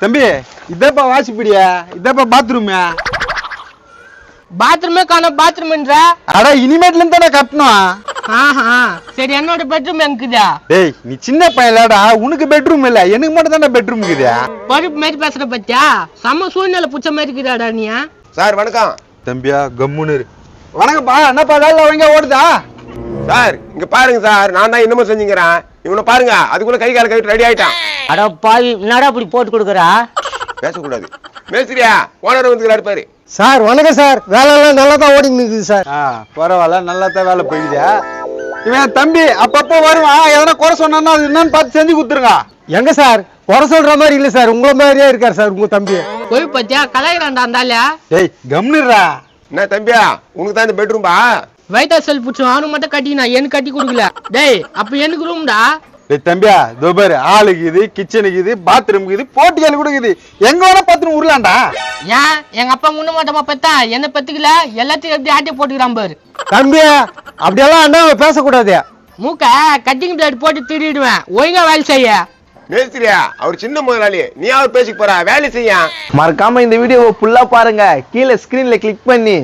தம்பி இதப்பா வாசிப்படியா, இதப்பா பாத்ரூம். பாத்ரூமே காணோம், பாத்ரூம்ன்ற. அட இனிமேட்ல இருந்து தானே கட்டணும். ஆஹா, சரி என்னோட பெட்ரூம் எங்குதா? டேய் நீ சின்ன பையன்லடா, உனக்கு பெட்ரூம் இல்ல, எனக்கு மட்டும் தானே பெட்ரூம் இருக்குதா. பருப்பு மாதிரி பேசுற பத்தியா? செம்ம சூழ்நிலை புச்ச மாதிரி இருக்குதாடா நீ. சார் வணக்கம். தம்பியா கம்முன்னு. வணக்கம்ப்பா, என்னப்பா வேலை ஒழுங்கா ஓடுதா? சார் இங்க பாருங்க சார், நான் தான் இன்னமும் செஞ்சுக்கிறேன். இவனை பாருங்க, அதுக்குள்ள கை கால கவிட்டு ரெடி ஆயிட்டான். அட பாவி, என்னடா இப்படி போட்டு கொடுக்குறா? பேசக்கூடாது. மேஸ்திரியா ஓனர் வந்து பாரு. சார் வணக்கம் சார், வேலையெல்லாம் நல்லா தான் ஓடி நிற்குது சார். பரவாயில்ல, நல்லா தான் வேலை போயிடுதா. இவன் தம்பி அப்பப்போ வருவான், எதனா குறை சொன்னா அது என்னன்னு பார்த்து செஞ்சு கொடுத்துருங்க. எங்க சார் குறை சொல்ற மாதிரி இல்ல சார், உங்களை மாதிரியே இருக்காரு சார் உங்க தம்பி. போய் பத்தியா கலாயிராண்டா இருந்தால. டேய் கம்னுடா. என்ன தம்பியா, உனக்கு தான் இந்த பெட்ரூம்பா? வைட்டா செல் புடிச்சு அவனுக்கு மட்டும் கட்டினா எனக்கு கட்டி கொடுக்கல. டேய் அப்ப எனக்கு ரூம்டா. டேய் தம்பியா, தோபாரு ஆளுக்கு இது, கிச்சனுக்கு இது, பாத்ரூமுக்கு இது, போட்டியால் கூட இது. எங்க வேணா பாத்ரூம் உருளாண்டா. ஏன் எங்க அப்பா முன்ன மாட்டமா பத்தா என்ன பத்துக்கல, எல்லாத்தையும் எப்படி ஆட்டி போட்டுக்கிறான் பாரு. தம்பி அப்படியெல்லாம் அண்ணா பேசக்கூடாது. மூக்க கட்டிங் பிளேட் போட்டு திருடிடுவேன், ஒழுங்கா வேலை செய்ய. மேஸ்திரியா அவர் சின்ன முதலாளி, நீ அவர் பேசிக்க போறா, வேலை செய்ய. மறக்காம இந்த வீடியோவை ஃபுல்லா பாருங்க, கீழே ஸ்கிரீன்ல கிளிக் பண்ணி